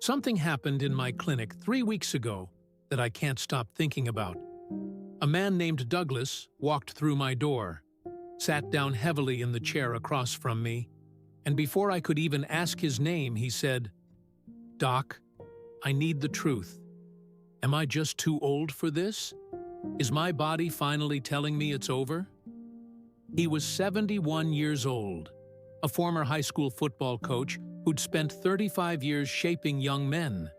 Something happened in my clinic 3 weeks ago that I can't stop thinking about. A man named Douglas walked through my door, sat down heavily in the chair across from me, and before I could even ask his name, he said, "Doc, I need the truth. Am I just too old for this? Is my body finally telling me it's over?" He was 71 years old, a former high school football coach who'd spent 35 years shaping young men,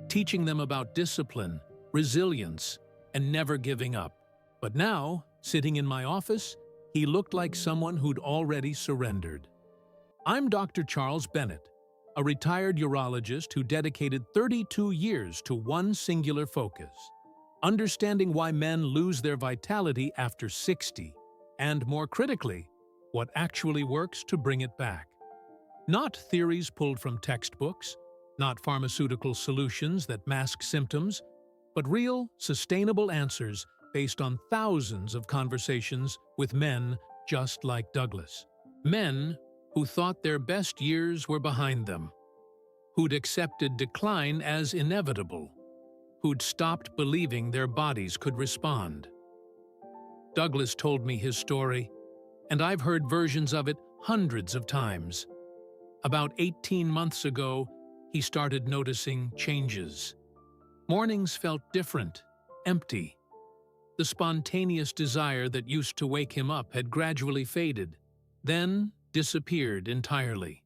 teaching them about discipline, resilience, and never giving up. But now, sitting in my office, he looked like someone who'd already surrendered. I'm Dr. Charles Bennett, a retired urologist who dedicated 32 years to one singular focus: understanding why men lose their vitality after 60, and more critically, what actually works to bring it back. Not theories pulled from textbooks, not pharmaceutical solutions that mask symptoms, but real, sustainable answers based on thousands of conversations with men just like Douglas. Men who thought their best years were behind them, who'd accepted decline as inevitable, who'd stopped believing their bodies could respond. Douglas told me his story, and I've heard versions of it hundreds of times. About 18 months ago, he started noticing changes. Mornings felt different, empty. The spontaneous desire that used to wake him up had gradually faded, then disappeared entirely.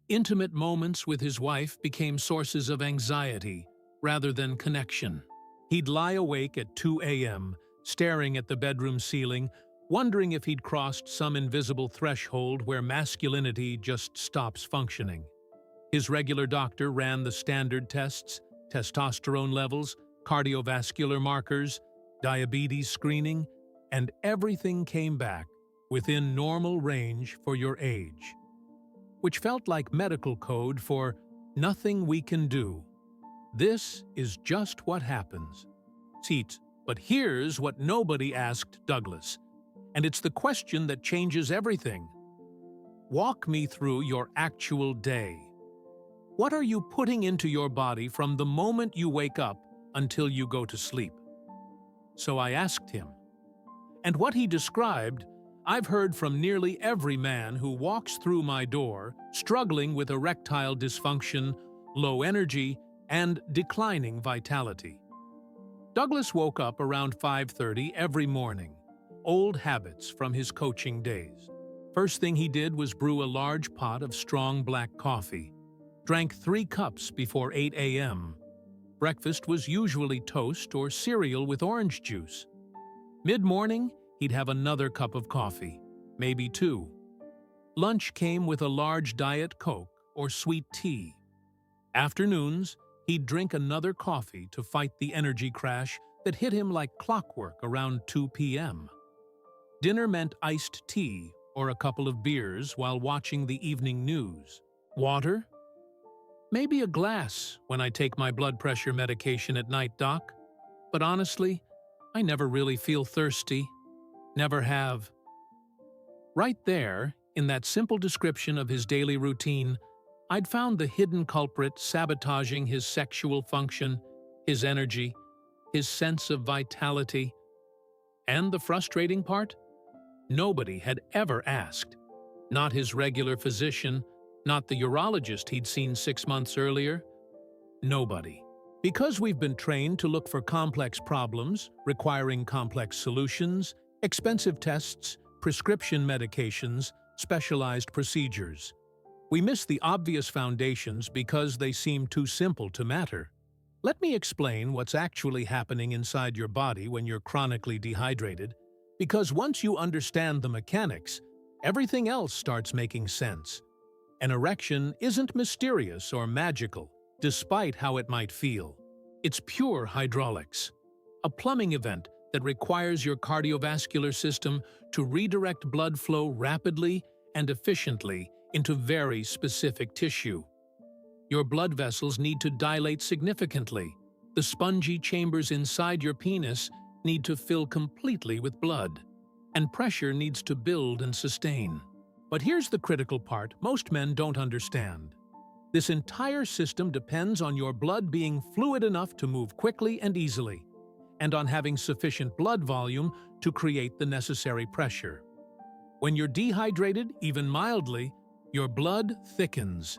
Intimate moments with his wife became sources of anxiety rather than connection. He'd lie awake at 2 a.m., staring at the bedroom ceiling, wondering if he'd crossed some invisible threshold where masculinity just stops functioning. His regular doctor ran the standard tests: testosterone levels, cardiovascular markers, diabetes screening, and everything came back within normal range for your age, which felt like medical code for nothing we can do. This is just what happens. Seat, but here's what nobody asked Douglas, and it's the question that changes everything. Walk me through your actual day. What are you putting into your body from the moment you wake up until you go to sleep? So I asked him. And what he described, I've heard from nearly every man who walks through my door struggling with erectile dysfunction, low energy, and declining vitality. Douglas woke up around 5:30 every morning, old habits from his coaching days. First thing he did was brew a large pot of strong black coffee, drank 3 cups before 8 a.m. Breakfast was usually toast or cereal with orange juice. Mid-morning, he'd have another cup of coffee, maybe 2. Lunch came with a large Diet Coke or sweet tea. Afternoons, he'd drink another coffee to fight the energy crash that hit him like clockwork around 2 p.m. Dinner meant iced tea or a couple of beers while watching the evening news. Water? Maybe a glass when I take my blood pressure medication at night, Doc. But honestly, I never really feel thirsty. Never have. Right there, in that simple description of his daily routine, I'd found the hidden culprit sabotaging his sexual function, his energy, his sense of vitality. And the frustrating part? Nobody had ever asked. Not his regular physician, not the urologist he'd seen 6 months earlier. Nobody. Because we've been trained to look for complex problems, requiring complex solutions, expensive tests, prescription medications, specialized procedures. We miss the obvious foundations because they seem too simple to matter. Let me explain what's actually happening inside your body when you're chronically dehydrated, because once you understand the mechanics, everything else starts making sense. An erection isn't mysterious or magical, despite how it might feel. It's pure hydraulics, a plumbing event that requires your cardiovascular system to redirect blood flow rapidly and efficiently into very specific tissue. Your blood vessels need to dilate significantly. The spongy chambers inside your penis need to fill completely with blood, and pressure needs to build and sustain. But here's the critical part most men don't understand. This entire system depends on your blood being fluid enough to move quickly and easily, and on having sufficient blood volume to create the necessary pressure. When you're dehydrated, even mildly, your blood thickens.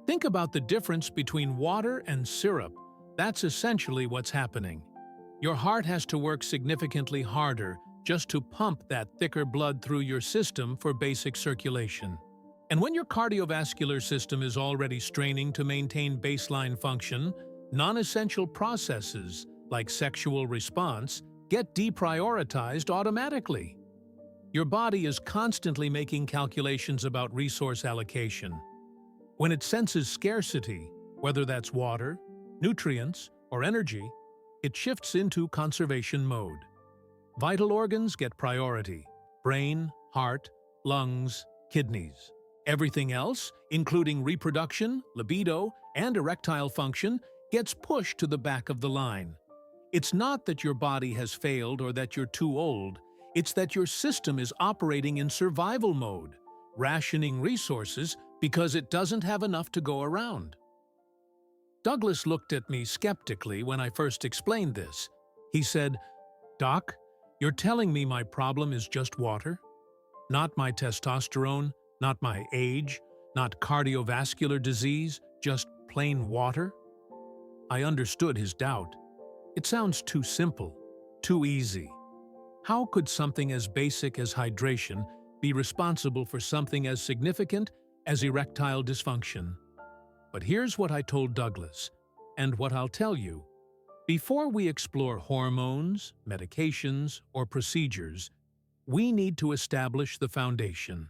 Think about the difference between water and syrup. That's essentially what's happening. Your heart has to work significantly harder just to pump that thicker blood through your system for basic circulation. And when your cardiovascular system is already straining to maintain baseline function, non-essential processes, like sexual response, get deprioritized automatically. Your body is constantly making calculations about resource allocation. When it senses scarcity, whether that's water, nutrients, or energy, it shifts into conservation mode. Vital organs get priority: brain, heart, lungs, kidneys. Everything else, including reproduction, libido, and erectile function, gets pushed to the back of the line. It's not that your body has failed or that you're too old. It's that your system is operating in survival mode, rationing resources because it doesn't have enough to go around. Douglas looked at me skeptically when I first explained this. He said, "Doc, you're telling me my problem is just water? Not my testosterone, not my age, not cardiovascular disease, just plain water?" I understood his doubt. It sounds too simple, too easy. How could something as basic as hydration be responsible for something as significant as erectile dysfunction? But here's what I told Douglas, and what I'll tell you. Before we explore hormones, medications, or procedures, we need to establish the foundation.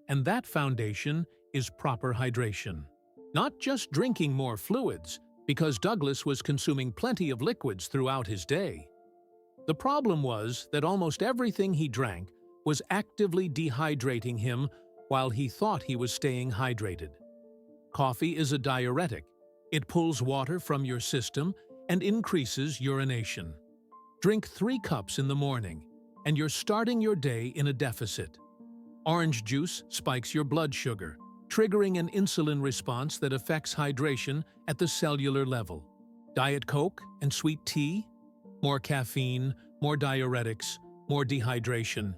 And that foundation is proper hydration. Not just drinking more fluids, because Douglas was consuming plenty of liquids throughout his day. The problem was that almost everything he drank was actively dehydrating him while he thought he was staying hydrated. Coffee is a diuretic. It pulls water from your system and increases urination. Drink 3 cups in the morning, and you're starting your day in a deficit. Orange juice spikes your blood sugar, triggering an insulin response that affects hydration at the cellular level. Diet Coke and sweet tea? More caffeine, more diuretics, more dehydration.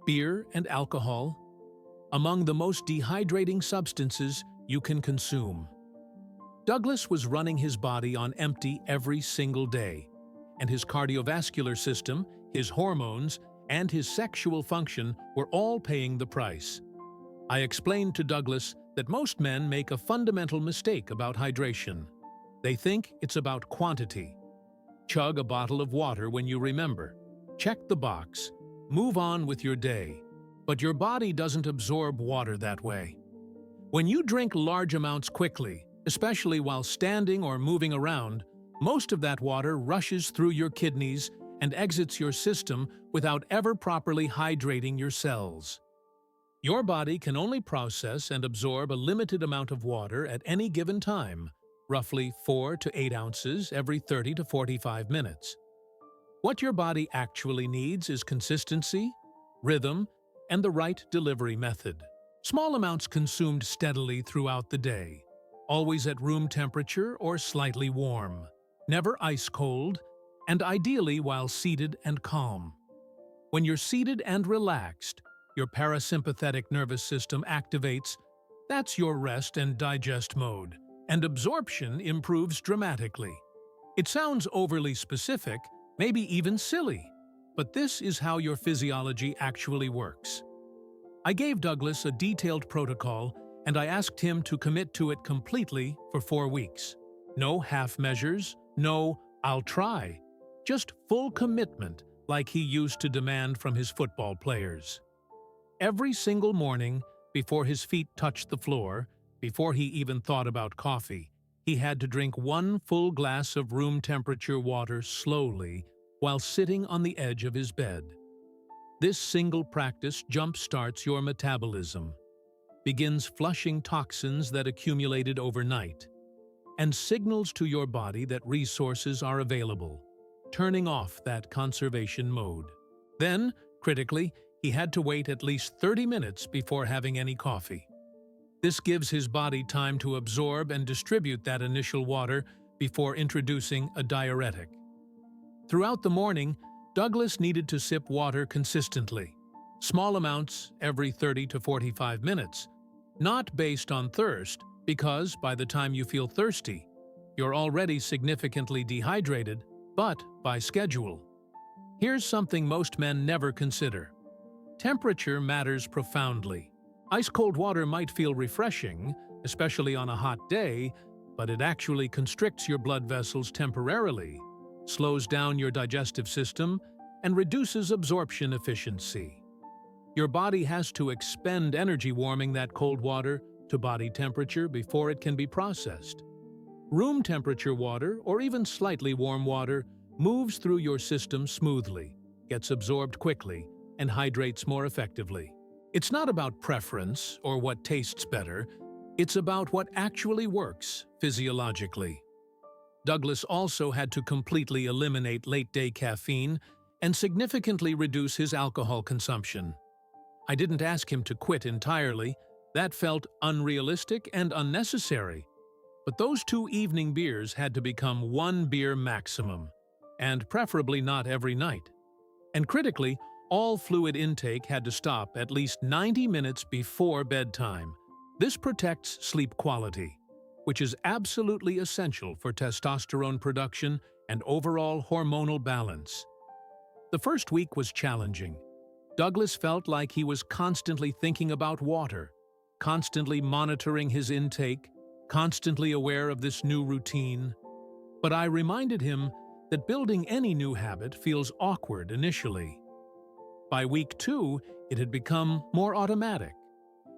Beer and alcohol? Among the most dehydrating substances you can consume. Douglas was running his body on empty every single day, and his cardiovascular system, his hormones, and his sexual function were all paying the price. I explained to Douglas that most men make a fundamental mistake about hydration. They think it's about quantity. Chug a bottle of water when you remember. Check the box. Move on with your day. But your body doesn't absorb water that way. When you drink large amounts quickly, especially while standing or moving around, most of that water rushes through your kidneys and exits your system without ever properly hydrating your cells. Your body can only process and absorb a limited amount of water at any given time, roughly 4 to 8 ounces every 30 to 45 minutes. What your body actually needs is consistency, rhythm, and the right delivery method. Small amounts consumed steadily throughout the day, always at room temperature or slightly warm, never ice cold, and ideally while seated and calm. When you're seated and relaxed, your parasympathetic nervous system activates. That's your rest and digest mode, and absorption improves dramatically. It sounds overly specific, maybe even silly, but this is how your physiology actually works. I gave Douglas a detailed protocol, and I asked him to commit to it completely for 4 weeks. No half measures, no "I'll try," just full commitment like he used to demand from his football players. Every single morning, before his feet touched the floor, before he even thought about coffee, he had to drink 1 full glass of room-temperature water slowly while sitting on the edge of his bed. This single practice jump-starts your metabolism, begins flushing toxins that accumulated overnight, and signals to your body that resources are available, turning off that conservation mode. Then, critically, he had to wait at least 30 minutes before having any coffee. This gives his body time to absorb and distribute that initial water before introducing a diuretic. Throughout the morning, Douglas needed to sip water consistently, small amounts every 30 to 45 minutes, not based on thirst, because by the time you feel thirsty, you're already significantly dehydrated, but by schedule. Here's something most men never consider. Temperature matters profoundly. Ice-cold water might feel refreshing, especially on a hot day, but it actually constricts your blood vessels temporarily, slows down your digestive system, and reduces absorption efficiency. Your body has to expend energy warming that cold water to body temperature before it can be processed. Room temperature water, or even slightly warm water, moves through your system smoothly, gets absorbed quickly, and hydrates more effectively. It's not about preference or what tastes better, it's about what actually works physiologically. Douglas also had to completely eliminate late-day caffeine and significantly reduce his alcohol consumption. I didn't ask him to quit entirely. That felt unrealistic and unnecessary. But those 2 evening beers had to become 1 beer maximum, and preferably not every night. And critically, all fluid intake had to stop at least 90 minutes before bedtime. This protects sleep quality, which is absolutely essential for testosterone production and overall hormonal balance. The first week was challenging. Douglas felt like he was constantly thinking about water, constantly monitoring his intake, constantly aware of this new routine. But I reminded him that building any new habit feels awkward initially. By week 2, it had become more automatic.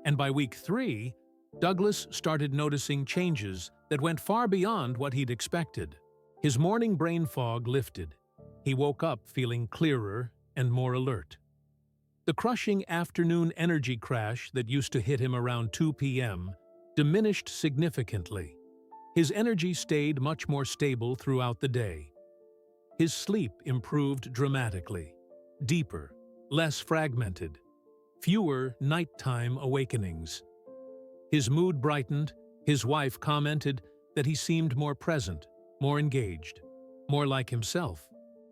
And by week 3, Douglas started noticing changes that went far beyond what he'd expected. His morning brain fog lifted. He woke up feeling clearer and more alert. The crushing afternoon energy crash that used to hit him around 2 p.m. diminished significantly. His energy stayed much more stable throughout the day. His sleep improved dramatically, deeper, less fragmented, fewer nighttime awakenings. His mood brightened. His wife commented that he seemed more present, more engaged, more like himself.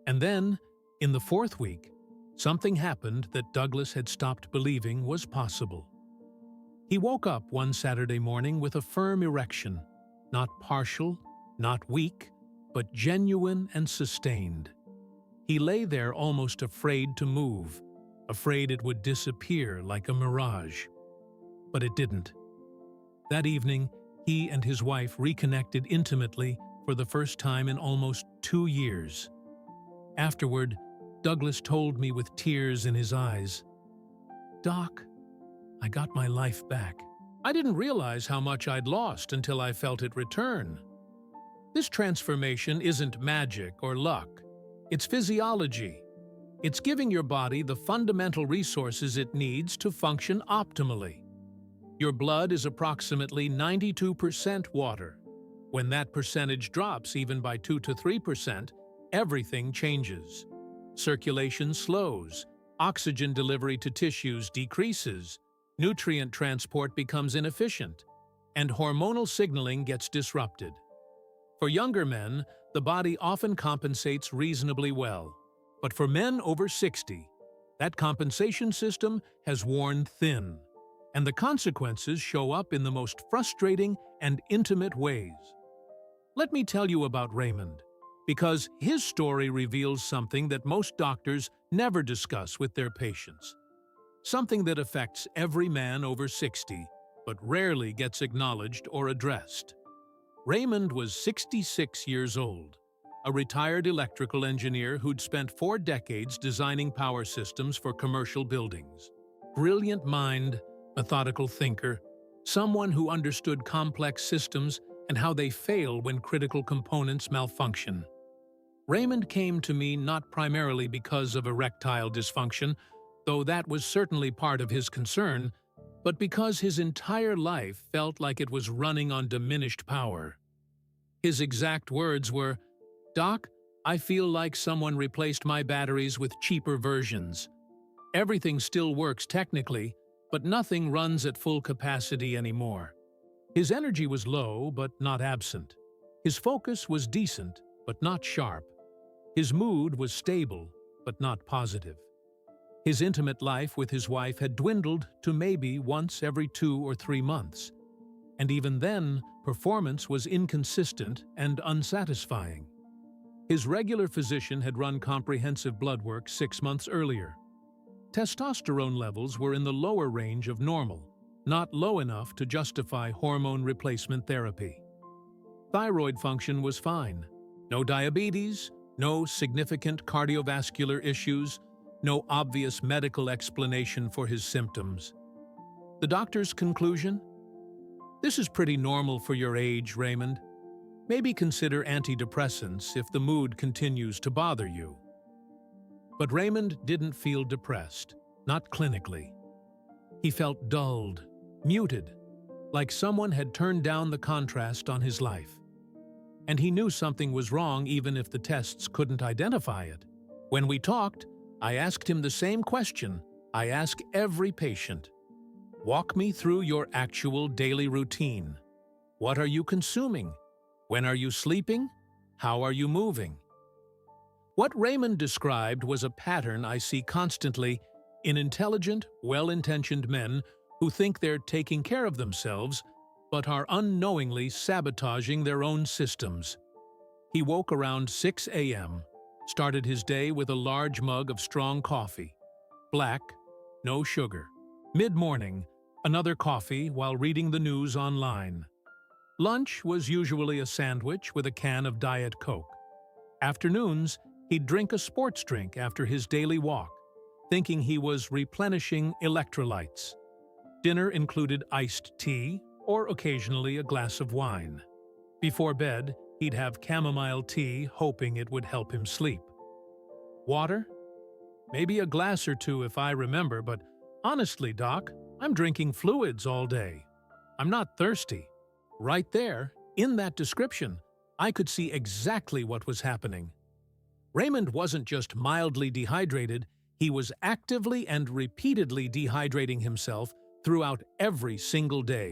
And then, in the 4th week, something happened that Douglas had stopped believing was possible. He woke up one Saturday morning with a firm erection, not partial, not weak, but genuine and sustained. He lay there almost afraid to move, afraid it would disappear like a mirage. But it didn't. That evening, he and his wife reconnected intimately for the first time in almost 2 years. Afterward, Douglas told me with tears in his eyes, "Doc, I got my life back. I didn't realize how much I'd lost until I felt it return." This transformation isn't magic or luck. It's physiology. It's giving your body the fundamental resources it needs to function optimally. Your blood is approximately 92% water. When that percentage drops even by 2 to 3%, everything changes. Circulation slows, oxygen delivery to tissues decreases, nutrient transport becomes inefficient, and hormonal signaling gets disrupted. For younger men, the body often compensates reasonably well. But for men over 60, that compensation system has worn thin, and the consequences show up in the most frustrating and intimate ways. Let me tell you about Raymond, because his story reveals something that most doctors never discuss with their patients. Something that affects every man over 60, but rarely gets acknowledged or addressed. Raymond was 66 years old, a retired electrical engineer who'd spent 4 decades designing power systems for commercial buildings. Brilliant mind, methodical thinker, someone who understood complex systems and how they fail when critical components malfunction. Raymond came to me not primarily because of erectile dysfunction, though that was certainly part of his concern, but because his entire life felt like it was running on diminished power. His exact words were, "Doc, I feel like someone replaced my batteries with cheaper versions. Everything still works technically, but nothing runs at full capacity anymore. His energy was low, but not absent. His focus was decent, but not sharp. His mood was stable, but not positive. His intimate life with his wife had dwindled to maybe once every 2 or 3 months. And even then, performance was inconsistent and unsatisfying. His regular physician had run comprehensive blood work 6 months earlier. Testosterone levels were in the lower range of normal, not low enough to justify hormone replacement therapy. Thyroid function was fine. No diabetes, no significant cardiovascular issues, no obvious medical explanation for his symptoms. The doctor's conclusion? This is pretty normal for your age, Raymond. Maybe consider antidepressants if the mood continues to bother you. But Raymond didn't feel depressed, not clinically. He felt dulled, muted, like someone had turned down the contrast on his life. And he knew something was wrong even if the tests couldn't identify it. When we talked, I asked him the same question I ask every patient. Walk me through your actual daily routine. What are you consuming? When are you sleeping? How are you moving? What Raymond described was a pattern I see constantly in intelligent, well-intentioned men who think they're taking care of themselves but are unknowingly sabotaging their own systems. He woke around 6 a.m., started his day with a large mug of strong coffee. Black, no sugar. Mid-morning, another coffee while reading the news online. Lunch was usually a sandwich with a can of Diet Coke. Afternoons, he'd drink a sports drink after his daily walk, thinking he was replenishing electrolytes. Dinner included iced tea or occasionally a glass of wine. Before bed, he'd have chamomile tea, hoping it would help him sleep. Water? Maybe a glass or two if I remember, but honestly, Doc, I'm drinking fluids all day. I'm not thirsty. Right there, in that description, I could see exactly what was happening. Raymond wasn't just mildly dehydrated, he was actively and repeatedly dehydrating himself throughout every single day,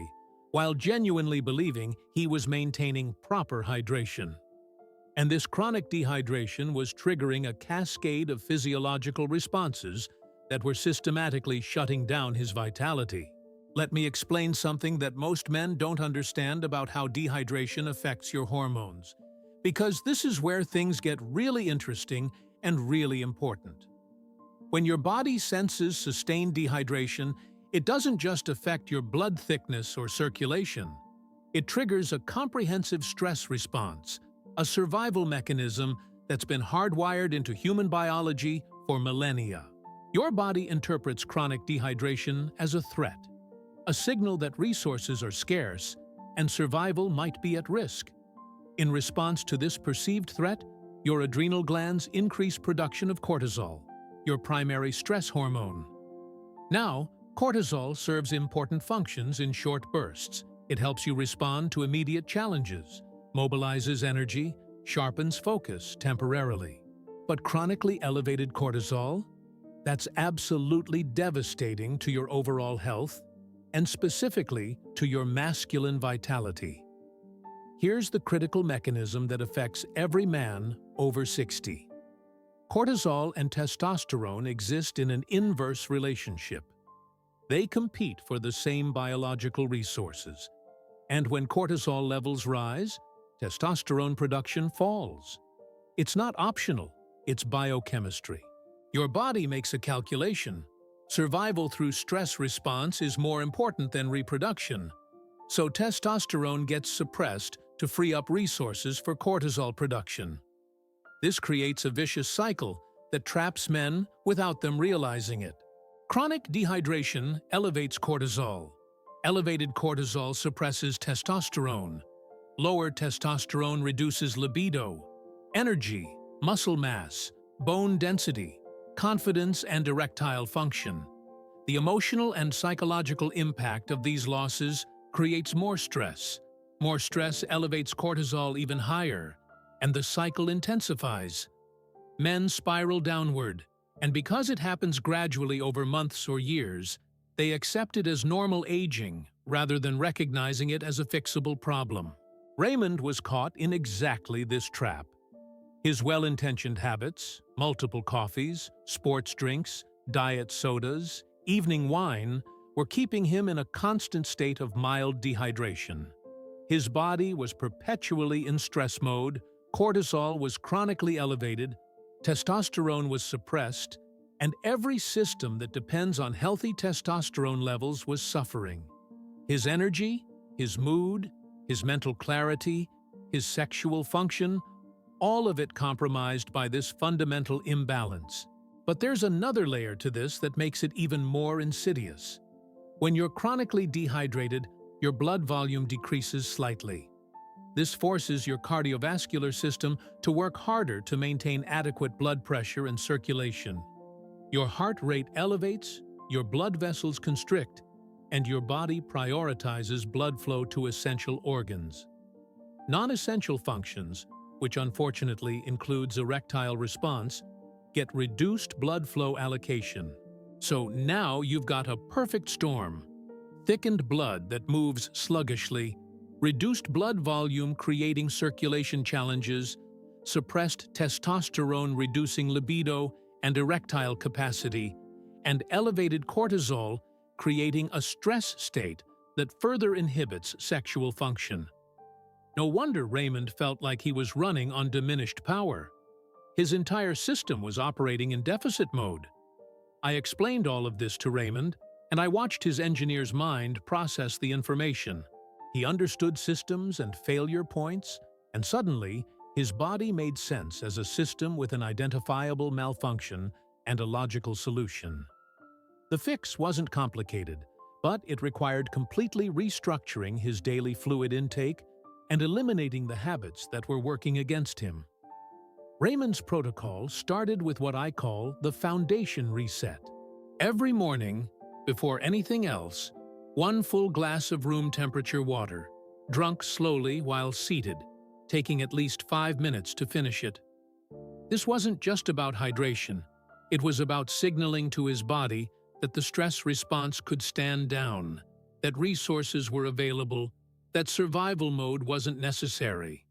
while genuinely believing he was maintaining proper hydration. And this chronic dehydration was triggering a cascade of physiological responses that were systematically shutting down his vitality. Let me explain something that most men don't understand about how dehydration affects your hormones, because this is where things get really interesting and really important. When your body senses sustained dehydration, it doesn't just affect your blood thickness or circulation. It triggers a comprehensive stress response, a survival mechanism that's been hardwired into human biology for millennia. Your body interprets chronic dehydration as a threat, a signal that resources are scarce and survival might be at risk. In response to this perceived threat, your adrenal glands increase production of cortisol, your primary stress hormone. Now, cortisol serves important functions in short bursts. It helps you respond to immediate challenges, mobilizes energy, sharpens focus temporarily. But chronically elevated cortisol? That's absolutely devastating to your overall health and specifically to your masculine vitality. Here's the critical mechanism that affects every man over 60. Cortisol and testosterone exist in an inverse relationship. They compete for the same biological resources. And when cortisol levels rise, testosterone production falls. It's not optional, it's biochemistry. Your body makes a calculation. Survival through stress response is more important than reproduction. So testosterone gets suppressed to free up resources for cortisol production. This creates a vicious cycle that traps men without them realizing it. Chronic dehydration elevates cortisol. Elevated cortisol suppresses testosterone. Lower testosterone reduces libido, energy, muscle mass, bone density, confidence, and erectile function. The emotional and psychological impact of these losses creates more stress. More stress elevates cortisol even higher, and the cycle intensifies. Men spiral downward, and because it happens gradually over months or years, They accept it as normal aging rather than recognizing it as a fixable problem. Raymond was caught in exactly this trap. His well-intentioned habits, multiple coffees, sports drinks, diet sodas, evening wine, were keeping him in a constant state of mild dehydration. His body was perpetually in stress mode, cortisol was chronically elevated, testosterone was suppressed, and every system that depends on healthy testosterone levels was suffering. His energy, his mood, his mental clarity, his sexual function, all of it compromised by this fundamental imbalance. But there's another layer to this that makes it even more insidious. When you're chronically dehydrated, your blood volume decreases slightly. This forces your cardiovascular system to work harder to maintain adequate blood pressure and circulation. Your heart rate elevates, your blood vessels constrict, and your body prioritizes blood flow to essential organs. Non-essential functions, which unfortunately includes erectile response, get reduced blood flow allocation. So now you've got a perfect storm. Thickened blood that moves sluggishly, reduced blood volume creating circulation challenges, suppressed testosterone reducing libido and erectile capacity, and elevated cortisol creating a stress state that further inhibits sexual function. No wonder Raymond felt like he was running on diminished power. His entire system was operating in deficit mode. I explained all of this to Raymond, and I watched his engineer's mind process the information. He understood systems and failure points, and suddenly, his body made sense as a system with an identifiable malfunction and a logical solution. The fix wasn't complicated, but it required completely restructuring his daily fluid intake and eliminating the habits that were working against him. Raymond's protocol started with what I call the foundation reset. Every morning, before anything else, 1 full glass of room temperature water, drunk slowly while seated, taking at least 5 minutes to finish it. This wasn't just about hydration. It was about signaling to his body that the stress response could stand down, that resources were available, that survival mode wasn't necessary.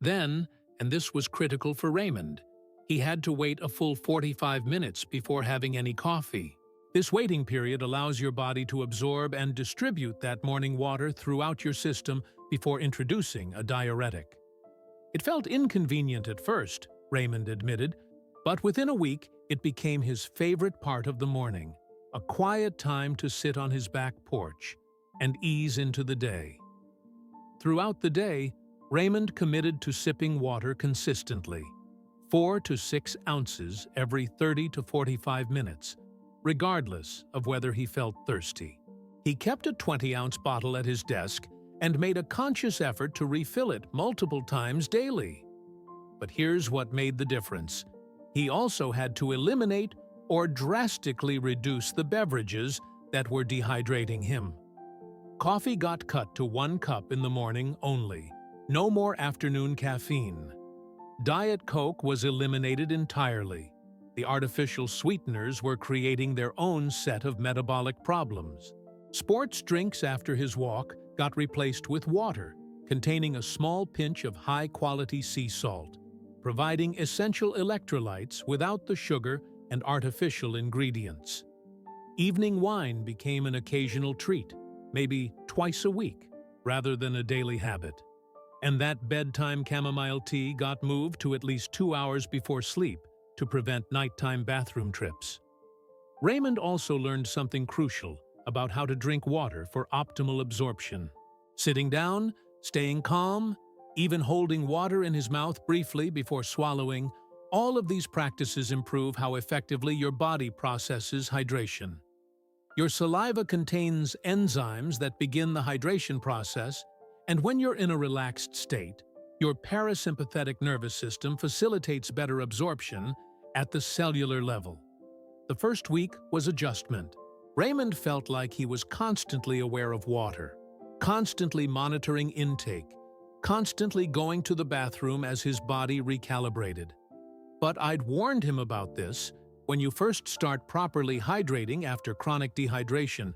Then, and this was critical for Raymond, he had to wait a full 45 minutes before having any coffee. This waiting period allows your body to absorb and distribute that morning water throughout your system before introducing a diuretic. It felt inconvenient at first, Raymond admitted, but within a week it became his favorite part of the morning, a quiet time to sit on his back porch and ease into the day. Throughout the day, Raymond committed to sipping water consistently, 4 to 6 ounces every 30 to 45 minutes, regardless of whether he felt thirsty. He kept a 20-ounce bottle at his desk and made a conscious effort to refill it multiple times daily. But here's what made the difference. He also had to eliminate or drastically reduce the beverages that were dehydrating him. Coffee got cut to 1 cup in the morning only. No more afternoon caffeine. Diet Coke was eliminated entirely. The artificial sweeteners were creating their own set of metabolic problems. Sports drinks after his walk got replaced with water, containing a small pinch of high-quality sea salt, providing essential electrolytes without the sugar and artificial ingredients. Evening wine became an occasional treat, maybe twice a week, rather than a daily habit. And that bedtime chamomile tea got moved to at least 2 hours before sleep to prevent nighttime bathroom trips. Raymond also learned something crucial about how to drink water for optimal absorption. Sitting down, staying calm, even holding water in his mouth briefly before swallowing, all of these practices improve how effectively your body processes hydration. Your saliva contains enzymes that begin the hydration process, and when you're in a relaxed state, your parasympathetic nervous system facilitates better absorption at the cellular level. The first week was adjustment. Raymond felt like he was constantly aware of water, constantly monitoring intake, constantly going to the bathroom as his body recalibrated. But I'd warned him about this When you first start properly hydrating after chronic dehydration,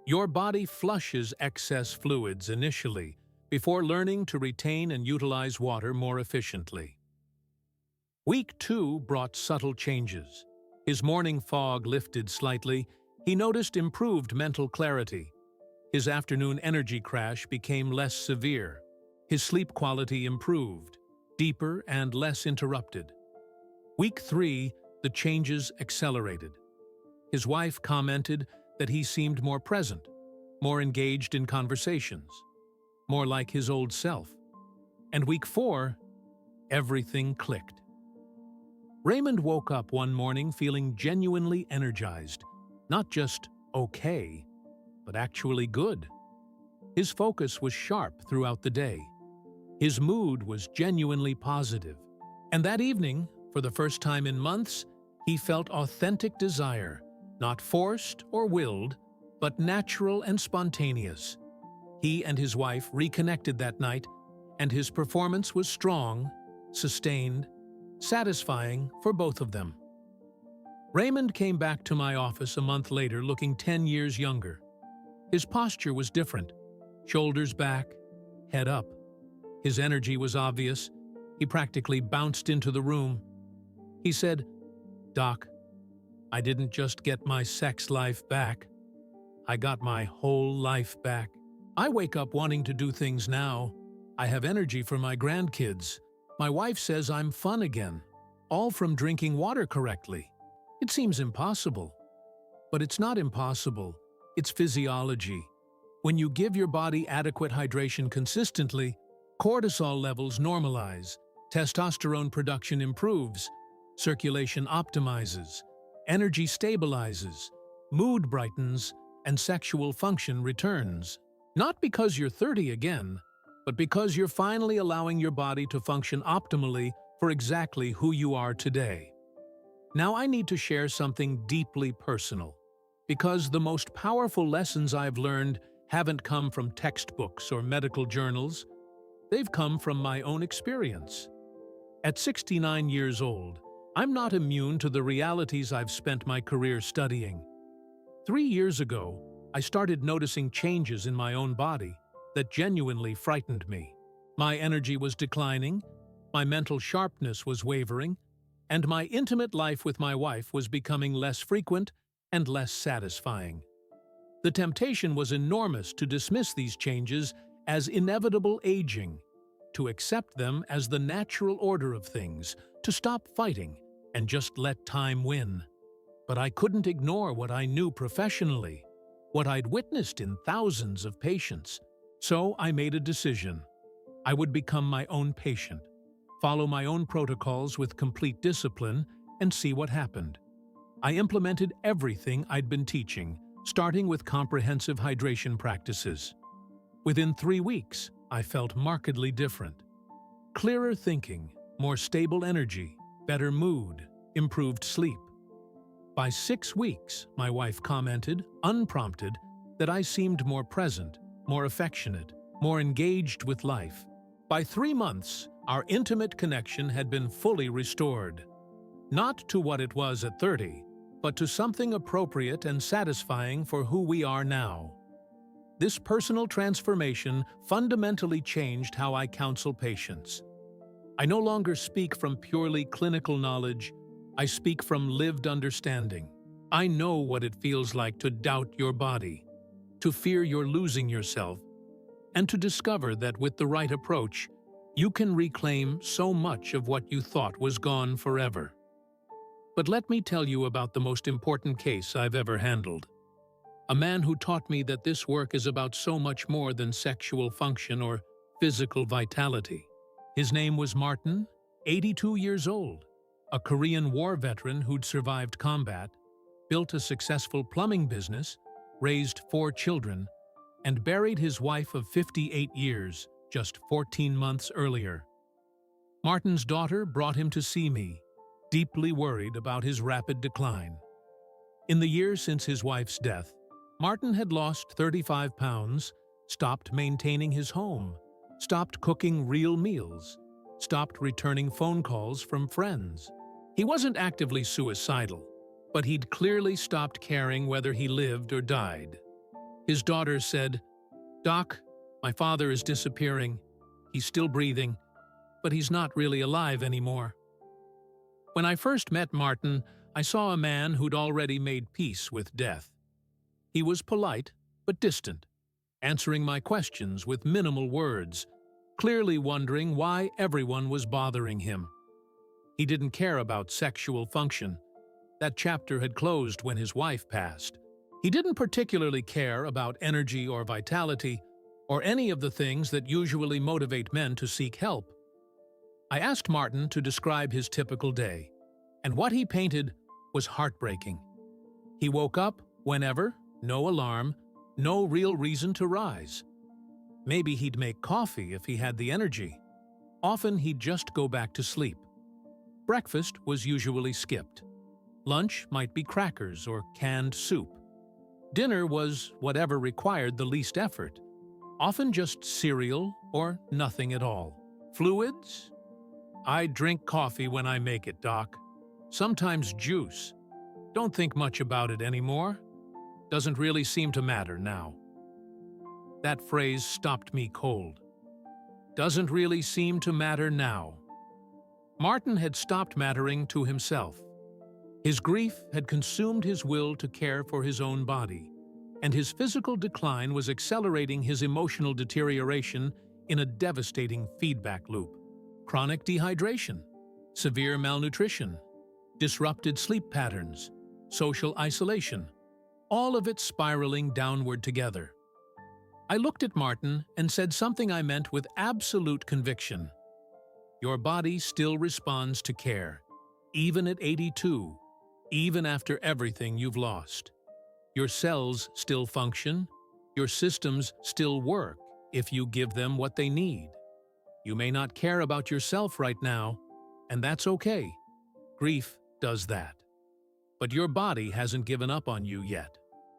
your body flushes excess fluids initially before learning to retain and utilize water more efficiently. Week 2 brought subtle changes. His morning fog lifted slightly. He noticed improved mental clarity. His afternoon energy crash became less severe. His sleep quality improved, deeper and less interrupted. Week 3, the changes accelerated. His wife commented that he seemed more present, more engaged in conversations, more like his old self. And week 4, everything clicked. Raymond woke up one morning feeling genuinely energized, not just okay, but actually good. His focus was sharp throughout the day. His mood was genuinely positive. And that evening, for the first time in months, he felt authentic desire, not forced or willed, but natural and spontaneous. He and his wife reconnected that night, and his performance was strong, sustained, satisfying for both of them. Raymond came back to my office a month later looking 10 years younger. His posture was different, shoulders back, head up. His energy was obvious. He practically bounced into the room. He said, "Doc, I didn't just get my sex life back. I got my whole life back. I wake up wanting to do things now. I have energy for my grandkids. My wife says I'm fun again, all from drinking water correctly. It seems impossible. But it's not impossible. It's physiology. When you give your body adequate hydration consistently, cortisol levels normalize, testosterone production improves, circulation optimizes, energy stabilizes, mood brightens, and sexual function returns. Not because you're 30 again, but because you're finally allowing your body to function optimally for exactly who you are today. Now I need to share something deeply personal, because the most powerful lessons I've learned haven't come from textbooks or medical journals. They've come from my own experience. At 69 years old, I'm not immune to the realities I've spent my career studying. 3 years ago, I started noticing changes in my own body that genuinely frightened me. My energy was declining, my mental sharpness was wavering, and my intimate life with my wife was becoming less frequent and less satisfying. The temptation was enormous to dismiss these changes as inevitable aging, to accept them as the natural order of things, to stop fighting and just let time win. But I couldn't ignore what I knew professionally, what I'd witnessed in thousands of patients. So I made a decision. I would become my own patient, follow my own protocols with complete discipline, and see what happened. I implemented everything I'd been teaching, starting with comprehensive hydration practices. Within 3 weeks, I felt markedly different. Clearer thinking, more stable energy, better mood, improved sleep. By 6 weeks, my wife commented, unprompted, that I seemed more present, more affectionate, more engaged with life. By 3 months, our intimate connection had been fully restored. Not to what it was at 30, but to something appropriate and satisfying for who we are now. This personal transformation fundamentally changed how I counsel patients. I no longer speak from purely clinical knowledge. I speak from lived understanding. I know what it feels like to doubt your body, to fear you're losing yourself, and to discover that with the right approach, you can reclaim so much of what you thought was gone forever. But let me tell you about the most important case I've ever handled. A man who taught me that this work is about so much more than sexual function or physical vitality. His name was Martin, 82 years old, a Korean War veteran who'd survived combat, built a successful plumbing business, raised 4 children, and buried his wife of 58 years just 14 months earlier. Martin's daughter brought him to see me, deeply worried about his rapid decline. In the years since his wife's death, Martin had lost 35 pounds, stopped maintaining his home, stopped cooking real meals, stopped returning phone calls from friends. He wasn't actively suicidal, but he'd clearly stopped caring whether he lived or died. His daughter said, "Doc, my father is disappearing. He's still breathing, but he's not really alive anymore." When I first met Martin, I saw a man who'd already made peace with death. He was polite, but distant, answering my questions with minimal words, clearly wondering why everyone was bothering him. He didn't care about sexual function. That chapter had closed when his wife passed. He didn't particularly care about energy or vitality, or any of the things that usually motivate men to seek help. I asked Martin to describe his typical day, and what he painted was heartbreaking. He woke up whenever, no alarm, no real reason to rise. Maybe he'd make coffee if he had the energy. Often he'd just go back to sleep. Breakfast was usually skipped. Lunch might be crackers or canned soup. Dinner was whatever required the least effort, often just cereal or nothing at all. Fluids? I drink coffee when I make it, Doc. Sometimes juice. Don't think much about it anymore. Doesn't really seem to matter now. That phrase stopped me cold. Doesn't really seem to matter now. Martin had stopped mattering to himself. His grief had consumed his will to care for his own body, and his physical decline was accelerating his emotional deterioration in a devastating feedback loop. Chronic dehydration, severe malnutrition, disrupted sleep patterns, social isolation, all of it spiraling downward together. I looked at Martin and said something I meant with absolute conviction. Your body still responds to care, even at 82, even after everything you've lost. Your cells still function, your systems still work if you give them what they need. You may not care about yourself right now, and that's okay. Grief does that. But your body hasn't given up on you yet.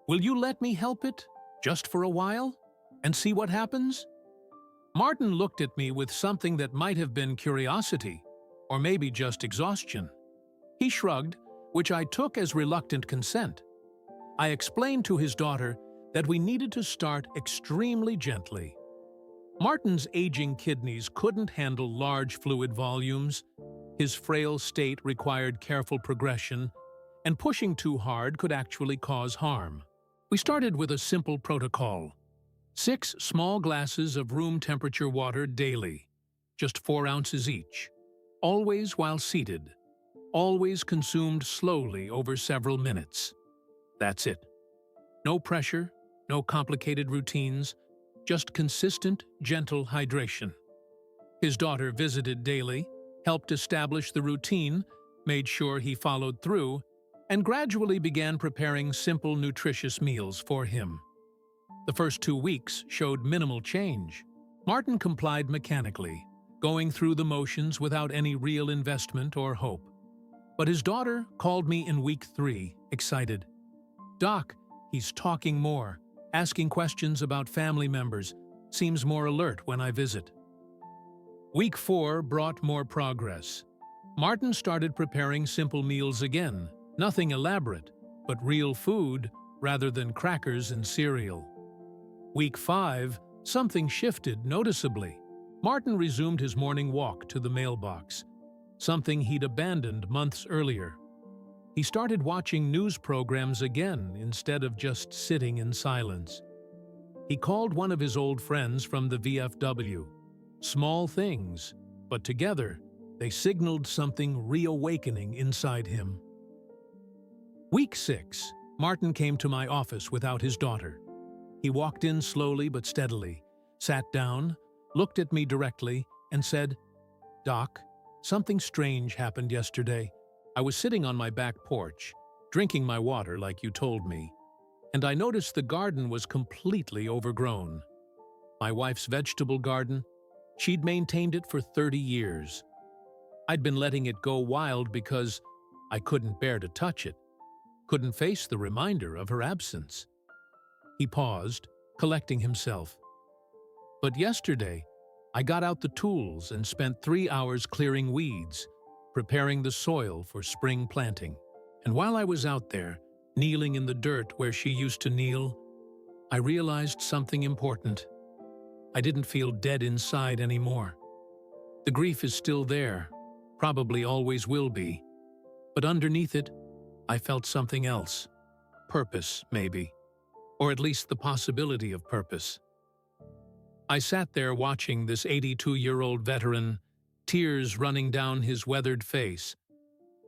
Will you let me help it, just for a while, and see what happens? Martin looked at me with something that might have been curiosity, or maybe just exhaustion. He shrugged, which I took as reluctant consent. I explained to his daughter that we needed to start extremely gently. Martin's aging kidneys couldn't handle large fluid volumes. His frail state required careful progression, and pushing too hard could actually cause harm. We started with a simple protocol. 6 small glasses of room temperature water daily, just 4 ounces each, always while seated, always consumed slowly over several minutes. That's it. No pressure, no complicated routines, just consistent, gentle hydration. His daughter visited daily, helped establish the routine, made sure he followed through, and gradually began preparing simple, nutritious meals for him. The first 2 weeks showed minimal change. Martin complied mechanically, going through the motions without any real investment or hope. But his daughter called me in week 3, excited. "Doc, he's talking more, asking questions about family members, seems more alert when I visit." Week 4 brought more progress. Martin started preparing simple meals again, nothing elaborate, but real food rather than crackers and cereal. Week 5, something shifted noticeably. Martin resumed his morning walk to the mailbox, something he'd abandoned months earlier. He started watching news programs again instead of just sitting in silence. He called one of his old friends from the VFW. Small things, but together they signaled something reawakening inside him. Week 6, Martin came to my office without his daughter. He walked in slowly but steadily, sat down, looked at me directly, and said, "Doc, something strange happened yesterday. I was sitting on my back porch, drinking my water like you told me, and I noticed the garden was completely overgrown. My wife's vegetable garden, she'd maintained it for 30 years. I'd been letting it go wild because I couldn't bear to touch it, couldn't face the reminder of her absence." He paused, collecting himself. "But yesterday, I got out the tools and spent 3 hours clearing weeds, preparing the soil for spring planting. And while I was out there, kneeling in the dirt where she used to kneel, I realized something important. I didn't feel dead inside anymore. The grief is still there, probably always will be. But underneath it, I felt something else. Purpose, maybe. Or at least the possibility of purpose. I sat there watching this 82-year-old veteran, tears running down his weathered face,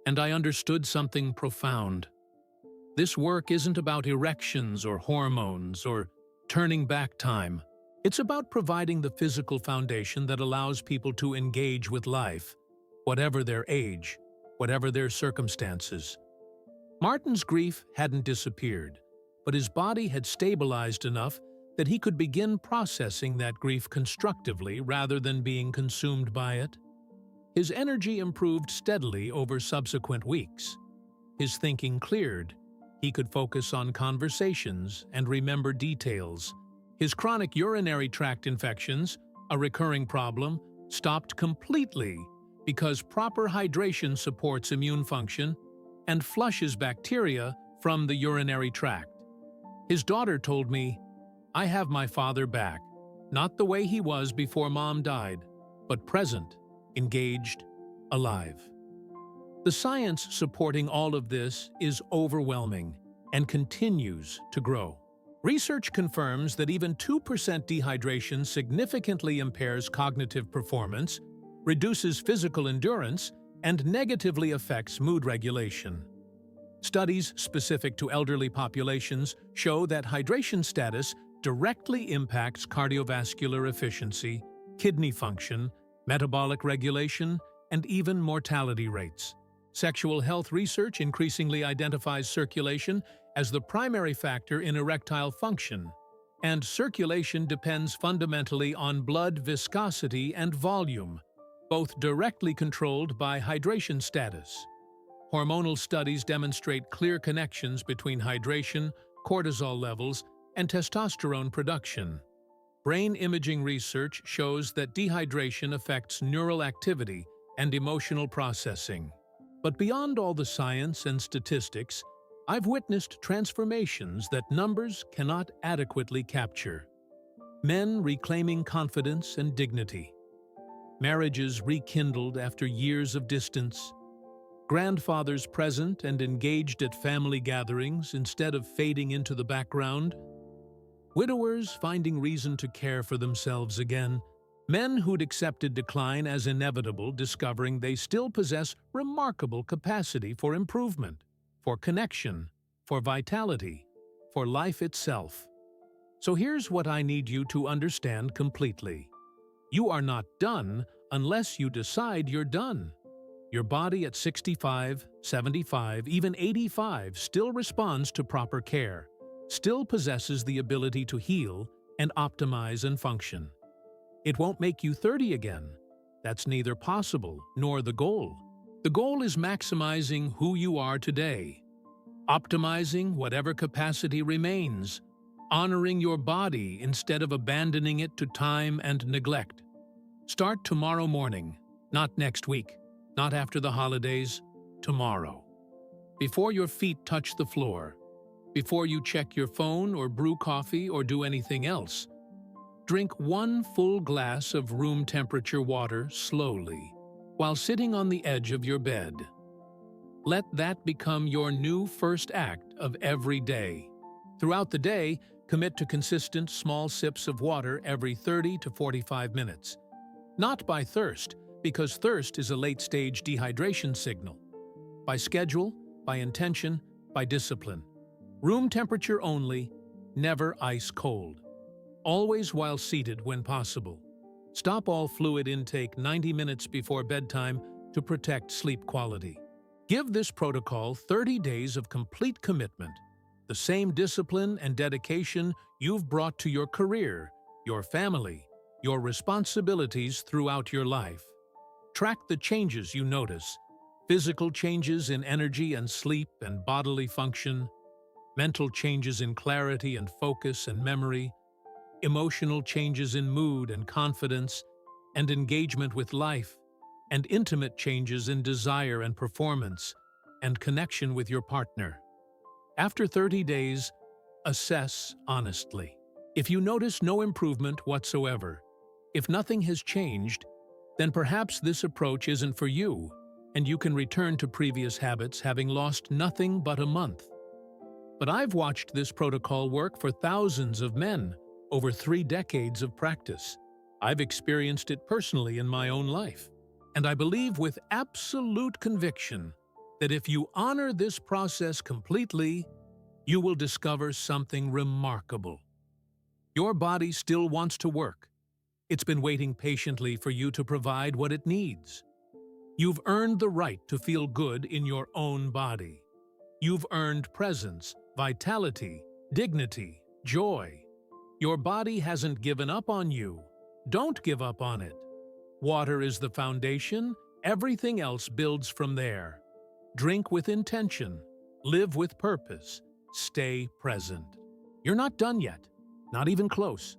and I understood something profound. This work isn't about erections or hormones or turning back time. It's about providing the physical foundation that allows people to engage with life, whatever their age, whatever their circumstances. Martin's grief hadn't disappeared, but his body had stabilized enough that he could begin processing that grief constructively rather than being consumed by it. His energy improved steadily over subsequent weeks. His thinking cleared. He could focus on conversations and remember details. His chronic urinary tract infections, a recurring problem, stopped completely because proper hydration supports immune function and flushes bacteria from the urinary tract. His daughter told me, "I have my father back, not the way he was before Mom died, but present, engaged, alive." The science supporting all of this is overwhelming and continues to grow. Research confirms that even 2% dehydration significantly impairs cognitive performance, reduces physical endurance, and negatively affects mood regulation. Studies specific to elderly populations show that hydration status directly impacts cardiovascular efficiency, kidney function, metabolic regulation, and even mortality rates. Sexual health research increasingly identifies circulation as the primary factor in erectile function, and circulation depends fundamentally on blood viscosity and volume, both directly controlled by hydration status. Hormonal studies demonstrate clear connections between hydration, cortisol levels, and testosterone production. Brain imaging research shows that dehydration affects neural activity and emotional processing. But beyond all the science and statistics, I've witnessed transformations that numbers cannot adequately capture. Men reclaiming confidence and dignity. Marriages rekindled after years of distance. Grandfathers present and engaged at family gatherings instead of fading into the background. Widowers finding reason to care for themselves again. Men who'd accepted decline as inevitable, discovering they still possess remarkable capacity for improvement, for connection, for vitality, for life itself. So here's what I need you to understand completely. You are not done unless you decide you're done. Your body at 65, 75, even 85 still responds to proper care, still possesses the ability to heal and optimize and function. It won't make you 30 again. That's neither possible nor the goal. The goal is maximizing who you are today, optimizing whatever capacity remains, honoring your body instead of abandoning it to time and neglect. Start tomorrow morning, not next week, not after the holidays, tomorrow. Before your feet touch the floor, before you check your phone or brew coffee or do anything else, drink one full glass of room temperature water slowly, while sitting on the edge of your bed. Let that become your new first act of every day. Throughout the day, commit to consistent small sips of water every 30 to 45 minutes. Not by thirst, because thirst is a late-stage dehydration signal. By schedule, by intention, by discipline. Room temperature only, never ice cold. Always while seated when possible. Stop all fluid intake 90 minutes before bedtime to protect sleep quality. Give this protocol 30 days of complete commitment, the same discipline and dedication you've brought to your career, your family, your responsibilities throughout your life. Track the changes you notice, physical changes in energy and sleep and bodily function, mental changes in clarity and focus and memory, emotional changes in mood and confidence and engagement with life, and intimate changes in desire and performance, and connection with your partner. After 30 days, assess honestly. If you notice no improvement whatsoever, if nothing has changed, then perhaps this approach isn't for you, and you can return to previous habits having lost nothing but a month. But I've watched this protocol work for thousands of men over 3 decades of practice. I've experienced it personally in my own life, and I believe with absolute conviction that if you honor this process completely, you will discover something remarkable. Your body still wants to work. It's been waiting patiently for you to provide what it needs. You've earned the right to feel good in your own body. You've earned presence, vitality, dignity, joy. Your body hasn't given up on you. Don't give up on it. Water is the foundation. Everything else builds from there. Drink with intention. Live with purpose. Stay present. You're not done yet. Not even close.